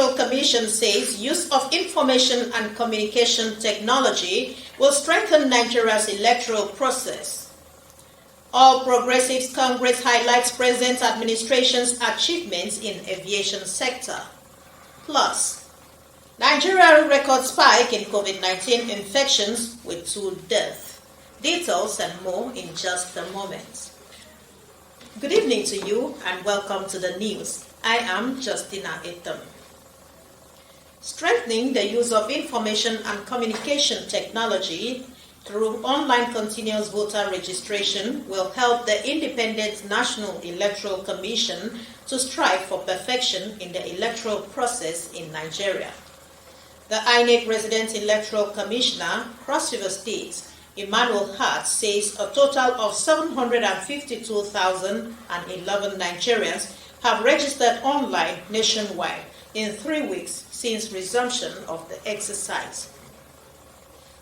Electoral Commission says use of information and communication technology will strengthen Nigeria's electoral process. All Progressives Congress highlights present administration's achievements in aviation sector. Plus, Nigeria records spike in COVID-19 infections with 2 deaths. Details and more in just a moment. Good evening to you and welcome to the news. I am Justina Etam. Strengthening the use of information and communication technology through online continuous voter registration will help the Independent National Electoral Commission to strive for perfection in the electoral process in Nigeria. The INEC Resident Electoral Commissioner, Cross River State, Emmanuel Hart, says a total of 752,011 Nigerians have registered online nationwide in 3 weeks since resumption of the exercise.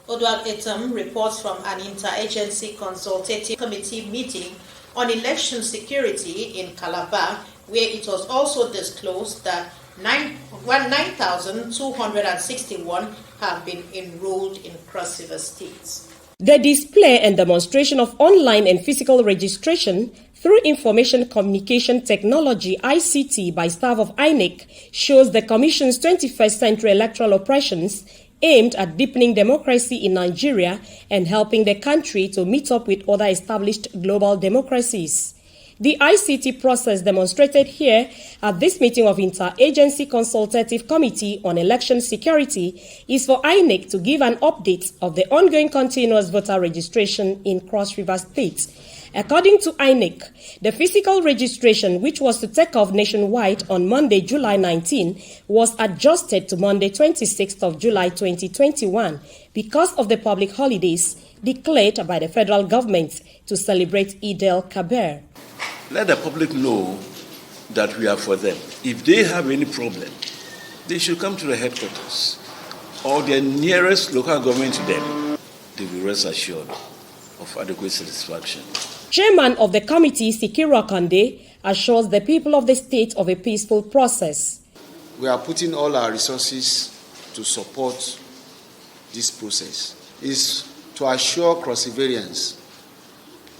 Odwal Etam reports from an interagency consultative committee meeting on election security in Calabar, where it was also disclosed that 9,261 have been enrolled in Cross River States. The display and demonstration of online and physical registration through Information Communication Technology (ICT) by staff of INEC shows the Commission's 21st century electoral operations aimed at deepening democracy in Nigeria and helping the country to meet up with other established global democracies. The ICT process demonstrated here at this meeting of Interagency Consultative Committee on Election Security is for INEC to give an update of the ongoing continuous voter registration in Cross River State. According to INEC, the physical registration, which was to take off nationwide on Monday, July 19, was adjusted to Monday, 26th of July 2021 because of the public holidays declared by the federal government to celebrate Nta Calabar. Let the public know that we are for them. If they have any problem, they should come to the headquarters or the nearest local government to them. They will rest assured of adequate satisfaction. Chairman of the committee, Sikiru Akande, assures the people of the state of a peaceful process. We are putting all our resources to support this process. It is to assure Cross-Riverians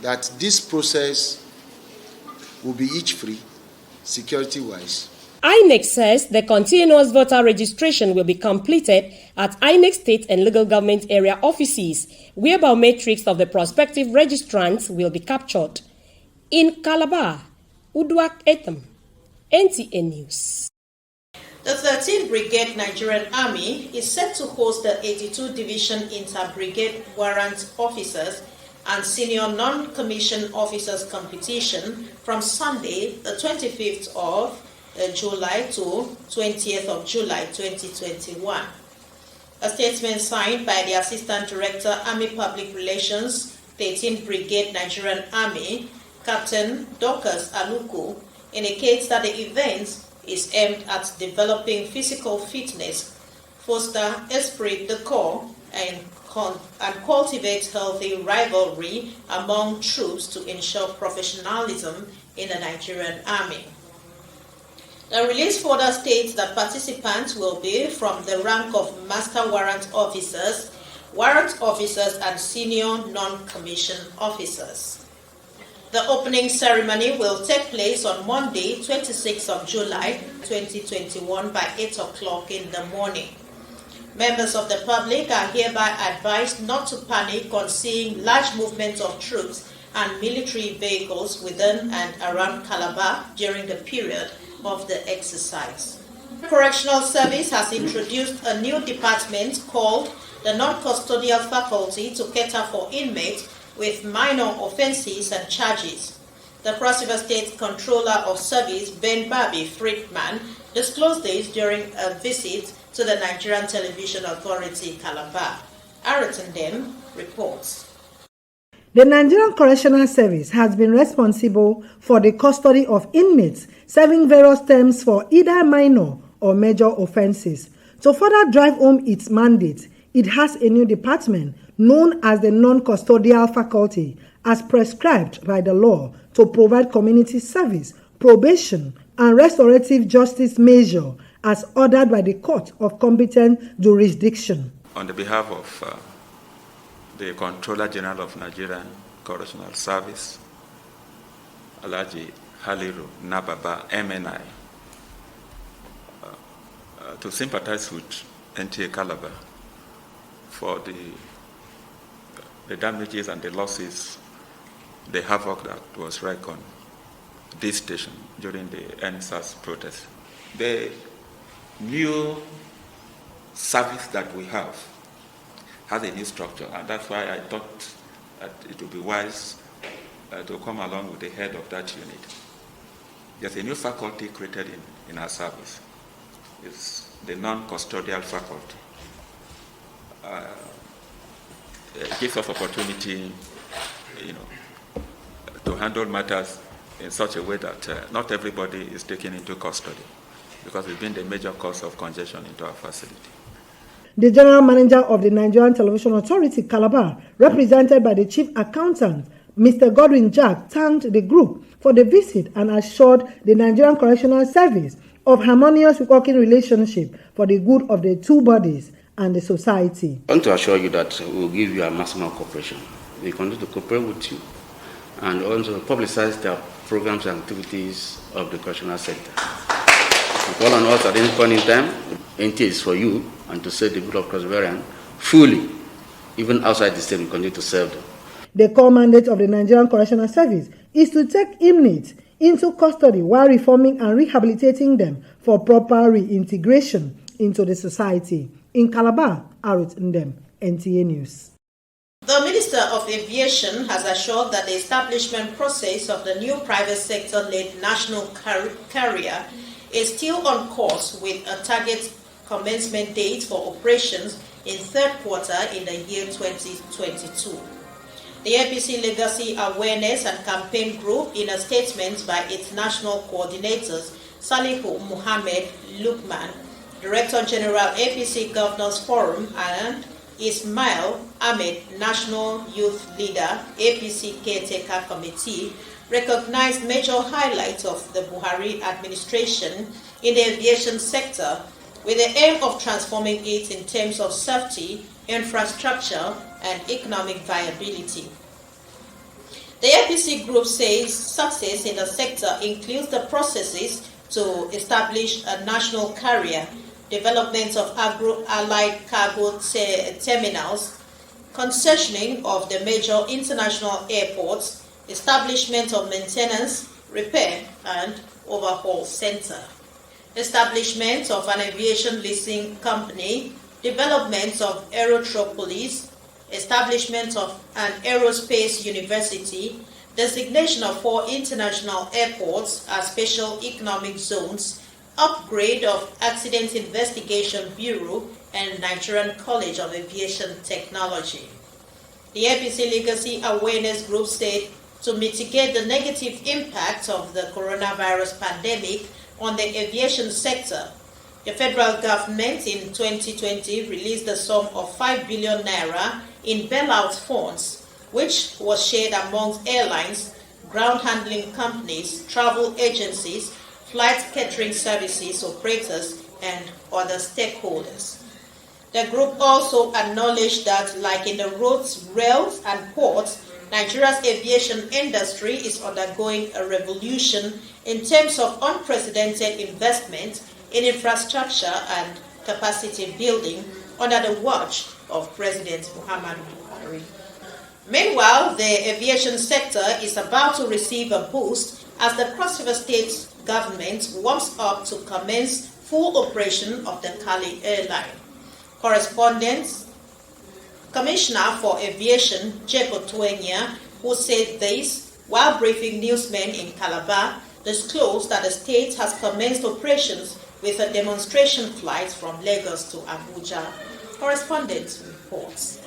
that this process will be itch-free, security-wise. INEC says the continuous voter registration will be completed at INEC state and local government area offices, where biometrics of the prospective registrants will be captured. In Calabar, Odwal Etam, NTA News. The 13th Brigade Nigerian Army is set to host the 82 Division Inter-Brigade Warrant Officers and Senior Non-Commissioned Officers competition from Sunday, the 25th of July to 20th of July 2021. A statement signed by the Assistant Director, Army Public Relations, 13th Brigade Nigerian Army, Captain Dorcas Aluku, indicates that the event is aimed at developing physical fitness, foster esprit de corps, and cultivate healthy rivalry among troops to ensure professionalism in the Nigerian Army. The release further states that participants will be from the rank of Master Warrant Officers, and Senior Non-Commissioned Officers. The opening ceremony will take place on Monday, 26th of July 2021 by 8 o'clock in the morning. Members of the public are hereby advised not to panic on seeing large movements of troops and military vehicles within and around Calabar during the period of the exercise. Correctional Service has introduced a new department called the Non-Custodial Faculty to cater for inmates with minor offenses and charges. The Cross River State Controller of Service, Ben Babi Friedman, disclosed this during a visit to the Nigerian Television Authority, Calabar. Aratondem reports. The Nigerian Correctional Service has been responsible for the custody of inmates serving various terms for either minor or major offenses. To further drive home its mandate, it has a new department known as the Non-Custodial Faculty, as prescribed by the law, to provide community service, probation, and restorative justice measure as ordered by the court of competent jurisdiction. On the behalf of the Controller General of Nigerian Correctional Service, Alhaji Haliru Nababa, MNI, to sympathize with Nta Calabar for the damages and the losses, the havoc that was wreaked on this station during the NSAS protest. The new service that we have has a new structure, and that's why I thought that it would be wise to come along with the head of that unit. There's a new faculty created in our service. It's the non-custodial faculty. It gives us opportunity, to handle matters in such a way that not everybody is taken into custody, because it's been the major cause of congestion into our facility. The general manager of the Nigerian Television Authority, Calabar, represented by the chief accountant, Mr. Godwin Jack, thanked the group for the visit and assured the Nigerian Correctional Service of harmonious working relationship for the good of the two bodies and the society. I want to assure you that we will give you a maximum cooperation. We continue to cooperate with you and also publicize the programs and activities of the correctional center. We call on us at any point in time. Nta is for you and to serve the good of Cross-Variant fully. Even outside the state, we continue to serve them. The core mandate of the Nigerian Correctional Service is to take inmates into custody while reforming and rehabilitating them for proper reintegration into the society. In Calabar, Arut Ndem, NTA News. The Minister of Aviation has assured that the establishment process of the new private sector-led national carrier is still on course with a target commencement date for operations in third quarter in the year 2022. The APC Legacy Awareness and Campaign Group, in a statement by its national coordinators, Salihu Muhammad Lukman, Director General APC Governors Forum, and Ismail Ahmed, National Youth Leader, APC Caretaker Committee, recognized major highlights of the Buhari administration in the aviation sector with the aim of transforming it in terms of safety, infrastructure, and economic viability. The APC group says success in the sector includes the processes to establish a national carrier, development of agro-allied cargo terminals, concessioning of the major international airports, establishment of maintenance, repair, and overhaul center, establishment of an aviation leasing company, development of aerotropolis, establishment of an aerospace university, designation of 4 international airports as special economic zones, upgrade of Accident Investigation Bureau, and Nigerian College of Aviation Technology. The APC Legacy Awareness Group said to mitigate the negative impact of the coronavirus pandemic on the aviation sector, the federal government in 2020 released a sum of 5 billion naira in bailout funds, which was shared amongst airlines, ground handling companies, travel agencies, flight catering services operators, and other stakeholders. The group also acknowledged that, like in the roads, rails, and ports, Nigeria's aviation industry is undergoing a revolution in terms of unprecedented investment in infrastructure and capacity building under the watch of President Muhammadu Buhari. Meanwhile, the aviation sector is about to receive a boost as the Cross River State government warms up to commence full operation of the Cali airline. Correspondent, Commissioner for Aviation, Jacob Tuenya, who said this while briefing newsmen in Calabar, disclosed that the state has commenced operations with a demonstration flight from Lagos to Abuja. Correspondent reports.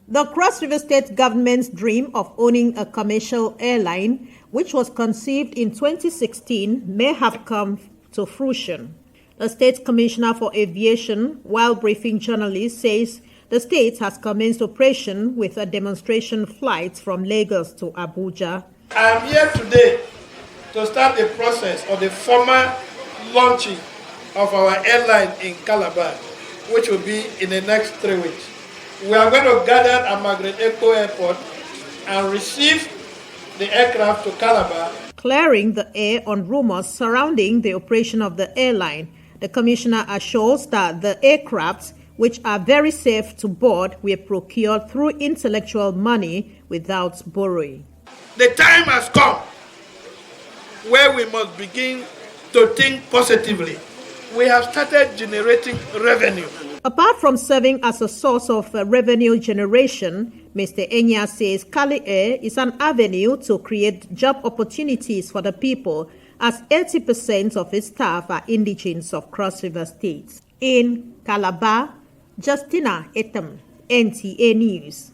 The Cross River State government's dream of owning a commercial airline, which was conceived in 2016, may have come to fruition. The State Commissioner for Aviation, while briefing journalists, says the state has commenced operation with a demonstration flight from Lagos to Abuja. I am here today to start the process of the formal launching of our airline in Calabar, which will be in the next 3 weeks. We are going to gather at Margaret Echo Airport and receive the aircraft to Calabar. Clearing the air on rumors surrounding the operation of the airline, the commissioner assures that the aircraft, which are very safe to board, were procured through intellectual money without borrowing. The time has come where we must begin to think positively. We have started generating revenue. Apart from serving as a source of revenue generation, Mr. Enya says Cali Air is an avenue to create job opportunities for the people, as 80% of its staff are indigenes of Cross River State. In Calabar, Justina Etam, NTA News.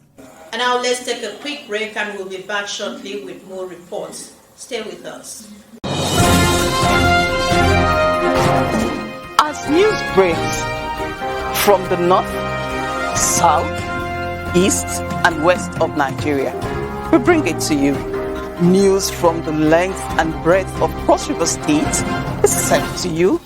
And now let's take a quick break and we'll be back shortly with more reports. Stay with us. As news breaks from the north, south, east, and west of Nigeria, we bring it to you. News from the length and breadth of Cross River State is sent to you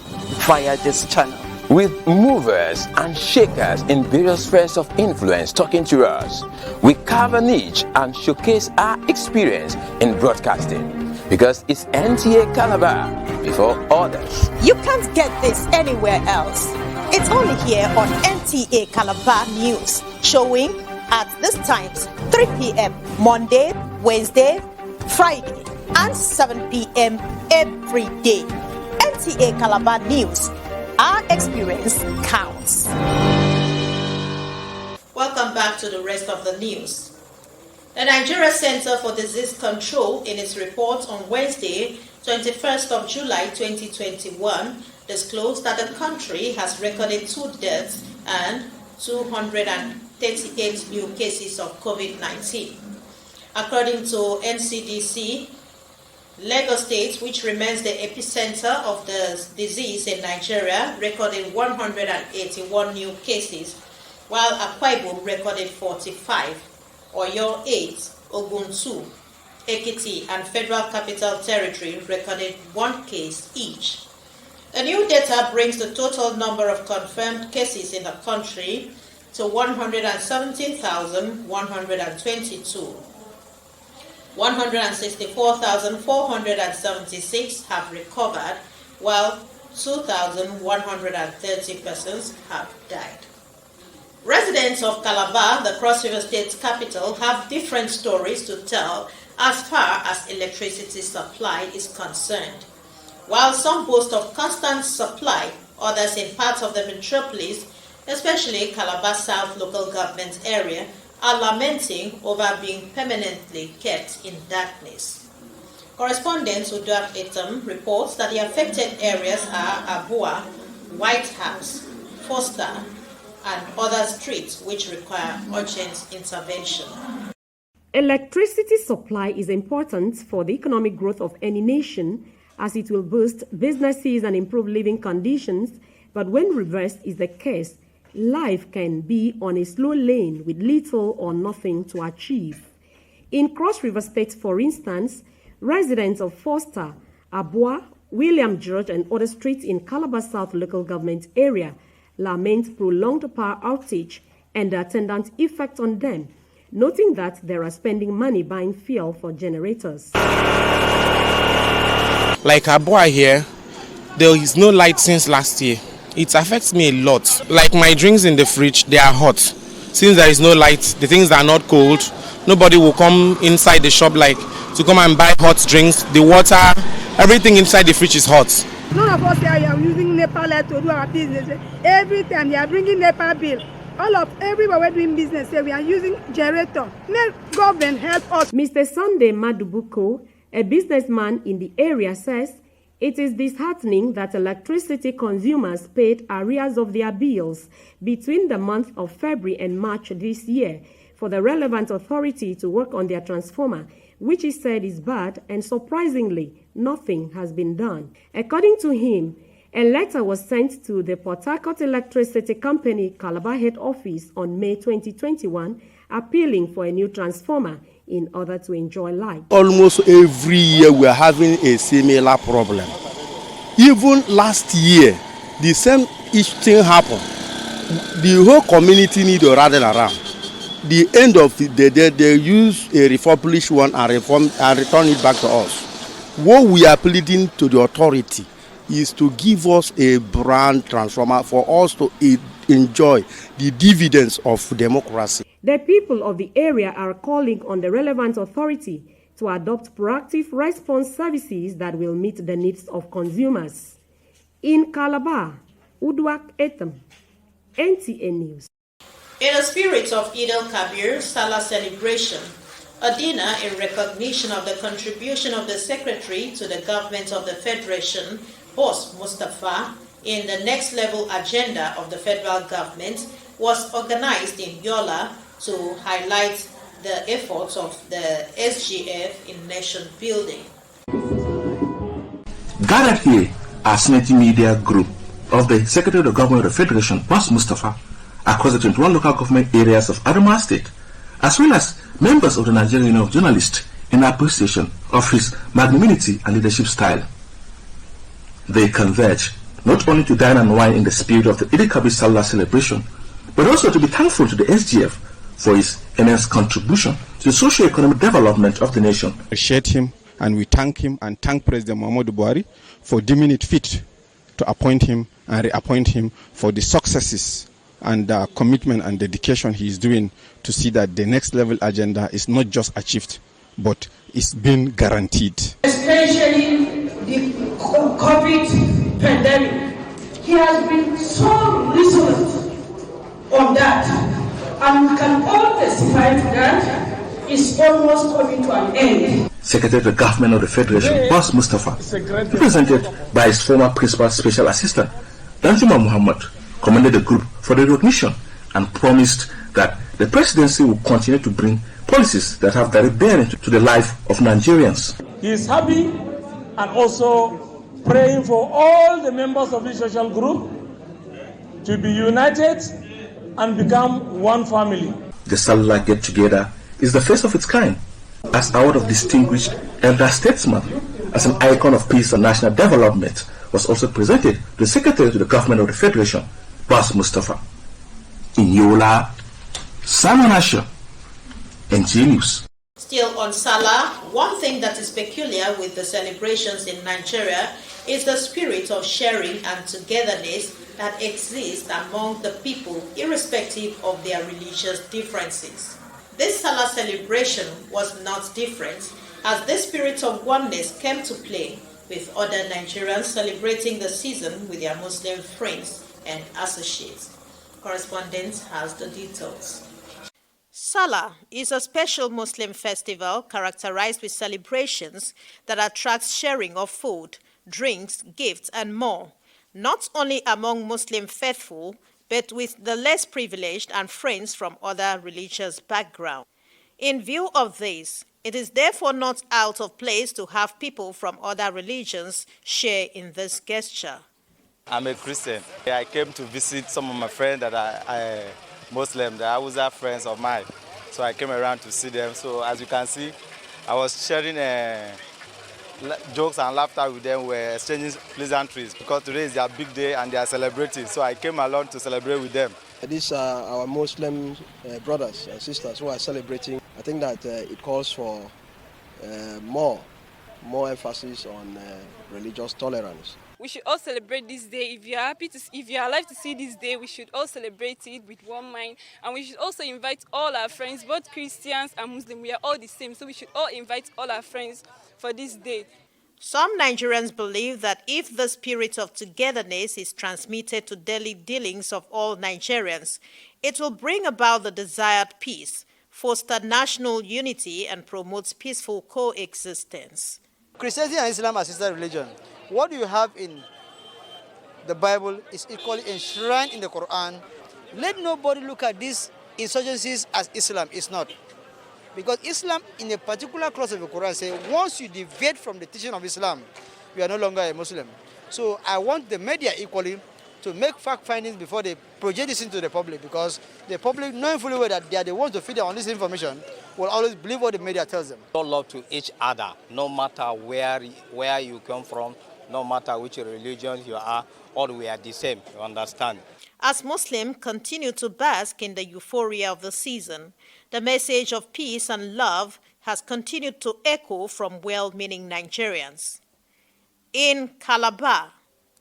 via this channel. With movers and shakers in various spheres of influence talking to us, we carve a niche and showcase our experience in broadcasting. Because it's Nta Calabar before others. You can't get this anywhere else. It's only here on Nta Calabar News, showing at these times 3 p.m. Monday, Wednesday, Friday, and 7 p.m. every day. Nta Calabar News. Our experience counts. Welcome back to the rest of the news. The Nigeria Center for Disease Control, in its report on Wednesday, 21st of July 2021, disclosed that the country has recorded 2 deaths and 238 new cases of COVID-19. According to NCDC, Lagos State, which remains the epicenter of the disease in Nigeria, recorded 181 new cases, while Akwa Ibom recorded 45, Oyo 8, Ogun 2, Ekiti and Federal Capital Territory recorded 1 case each. The new data brings the total number of confirmed cases in the country to 117,122. 164,476 have recovered, while 2,130 persons have died. Residents of Calabar, the Cross River State capital, have different stories to tell as far as electricity supply is concerned. While some boast of constant supply, others in parts of the metropolis, especially Calabar South local government area, are lamenting over being permanently kept in darkness. Correspondent Udak Etam reports that the affected areas are Abua, White House, Foster, and other streets which require urgent intervention. Electricity supply is important for the economic growth of any nation, as it will boost businesses and improve living conditions, but when reversed is the case, life can be on a slow lane with little or nothing to achieve. In Cross River State, for instance, residents of Foster, Abua, William George, and other streets in Calabar South local government area lament prolonged power outage and the attendant effect on them, noting that they are spending money buying fuel for generators. Like Abua here, there is no light since last year. It affects me a lot. Like my drinks in the fridge, they are hot. Since there is no light, the things that are not cold, nobody will come inside the shop like to come and buy hot drinks. The water, everything inside the fridge is hot. None of us here are using NEPA light to do our business. Every time they are bringing NEPA bill. Everywhere we're doing business here, we are using generator. May government help us. Mr. Sunday Madubuko, a businessman in the area, says it is disheartening that electricity consumers paid arrears of their bills between the month of February and March this year for the relevant authority to work on their transformer, which he said is bad, and surprisingly, nothing has been done. According to him, a letter was sent to the Port Harcourt Electricity Company Calabar head office on May 2021 appealing for a new transformer in order to enjoy light. Almost every year we are having a similar problem. Even last year, the same each thing happen, the whole community need to rally around. The end of the day, they use a republished one and return it back to us. What we are pleading to the authority is to give us a brand transformer for us to enjoy the dividends of democracy. The people of the area are calling on the relevant authority to adopt proactive response services that will meet the needs of consumers. In Calabar, Udwak Etam, NTA News. In the spirit of Nta Calabar Salah celebration, a dinner in recognition of the contribution of the Secretary to the Government of the Federation, Boss Mustafa, in the next level agenda of the federal government was organized in Yola to highlight the efforts of the SGF in nation building. Gathered here are Senate Media Group of the Secretary of the Government of the Federation, Boss Mustafa, across the 21 local government areas of Adamawa State, as well as members of the Nigerian Union of Journalists in appreciation of his magnanimity and leadership style. They converge not only to dine and wine in the spirit of the Nta Calabar Salah celebration, but also to be thankful to the SGF for his immense contribution to the socio-economic development of the nation. We appreciate him and we thank him and thank President Muhammadu Buhari for deeming it fit to appoint him and reappoint him for the successes and commitment and dedication he is doing to see that the next level agenda is not just achieved, but is being guaranteed. Especially the COVID pandemic. He has been so resolute on that, and we can all testify to that. It's almost coming to an end. Secretary of the Government of the Federation, Boss Mustafa, represented by his former Principal Special Assistant, Danjuma Muhammad, commended the group for the recognition and promised that the presidency will continue to bring policies that have direct bearing to the life of Nigerians. He is happy and also praying for all the members of this social group to be united and become one family. The Salah get-together is the first of its kind, as award of distinguished elder statesman, as an icon of peace and national development, was also presented to the Secretary to the Government of the Federation, Boss Mustafa. In Yola, Simon Asher, NTA News. Still on Salah, one thing that is peculiar with the celebrations in Nigeria is the spirit of sharing and togetherness that exists among the people, irrespective of their religious differences. This Salah celebration was not different, as this spirit of oneness came to play, with other Nigerians celebrating the season with their Muslim friends and associates. Correspondent has the details. Salah is a special Muslim festival characterized with celebrations that attracts sharing of food, drinks, gifts, and more, not only among Muslim faithful, but with the less privileged and friends from other religious backgrounds. In view of this, it is therefore not out of place to have people from other religions share in this gesture. I'm a Christian. I came to visit some of my friends that are Muslim, the Hausa friends of mine. So I came around to see them. So as you can see, I was sharing jokes and laughter with them. We're exchanging pleasantries because today is their big day and they are celebrating. So I came along to celebrate with them. These are our Muslim brothers and sisters who are celebrating. I think that it calls for more emphasis on religious tolerance. We should all celebrate this day. If you are alive to see this day, we should all celebrate it with one mind. And we should also invite all our friends, both Christians and Muslims. We are all the same, so we should all invite all our friends for this day. Some Nigerians believe that if the spirit of togetherness is transmitted to daily dealings of all Nigerians, it will bring about the desired peace, foster national unity, and promote peaceful coexistence. Christianity and Islam are sister religion. What you have in the Bible is equally enshrined in the Quran. Let nobody look at these insurgencies as Islam. It's not. Because Islam, in a particular clause of the Quran, says once you deviate from the teaching of Islam, you are no longer a Muslim. So I want the media equally to make fact findings before they project this into the public, because the public, knowing fully well that they are the ones to feed them on this information, will always believe what the media tells them. Show love to each other, no matter where you come from, no matter which religion you are, all we are the same, you understand? As Muslims continue to bask in the euphoria of the season, the message of peace and love has continued to echo from well-meaning Nigerians. In Calabar,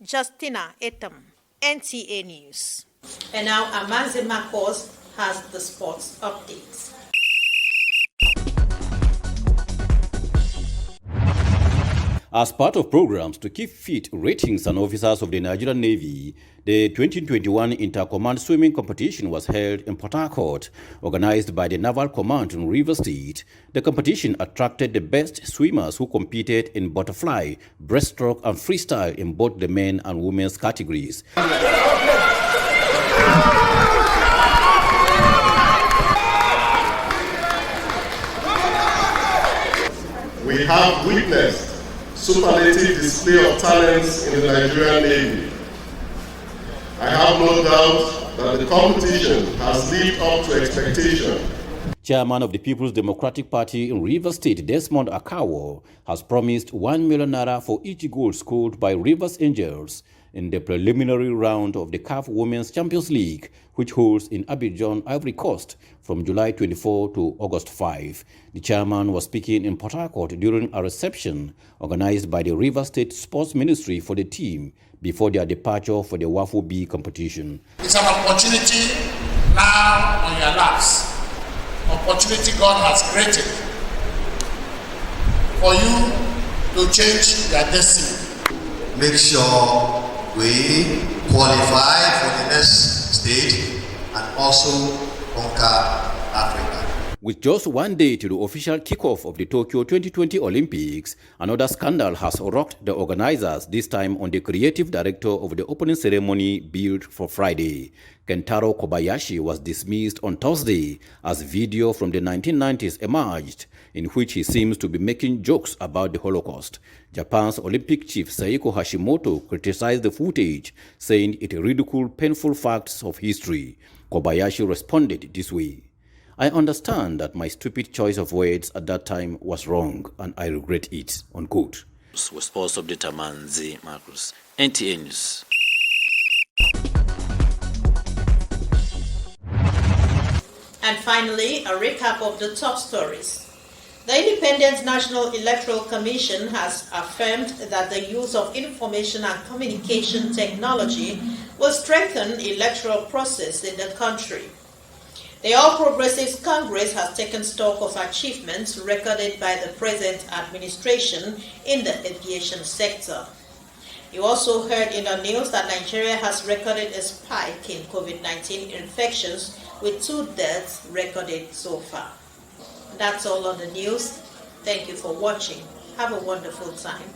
Justina Etam, NTA News. And now Amaze Marcos has the sports updates. As part of programs to keep fit ratings and officers of the Nigerian Navy, the 2021 Inter-Command Swimming Competition was held in Port Harcourt, organized by the Naval Command in Rivers State. The competition attracted the best swimmers who competed in butterfly, breaststroke, and freestyle in both the men and women's categories. We have witnessed superlative display of talents in the Nigerian Navy. I have no doubt that the competition has lived up to expectation. Chairman of the People's Democratic Party in Rivers State, Desmond Akawo, has promised 1 million naira for each goal scored by Rivers Angels in the preliminary round of the CAF Women's Champions League, which holds in Abidjan, Ivory Coast, from July 24 to August 5. The chairman was speaking in Port Harcourt during a reception organized by the Rivers State Sports Ministry for the team before their departure for the WAFO B competition. It's an opportunity now on your laps. Opportunity God has created for you to change your destiny. Make sure we qualify for the next stage and also conquer Africa. With just 1 day to the official kickoff of the Tokyo 2020 Olympics, another scandal has rocked the organizers, this time on the creative director of the opening ceremony billed for Friday. Kentaro Kobayashi was dismissed on Thursday as video from the 1990s emerged, in which he seems to be making jokes about the Holocaust. Japan's Olympic chief Seiko Hashimoto criticized the footage, saying it ridiculed painful facts of history. Kobayashi responded this way: "I understand that my stupid choice of words at that time was wrong, and I regret it," unquote. Was sports update Amanzi Marcus, NTA News. And finally, a recap of the top stories. The Independent National Electoral Commission has affirmed that the use of information and communication technology will strengthen electoral process in the country. The All Progressives Congress has taken stock of achievements recorded by the present administration in the aviation sector. You also heard in the news that Nigeria has recorded a spike in COVID-19 infections with 2 deaths recorded so far. That's all on the news. Thank you for watching. Have a wonderful time.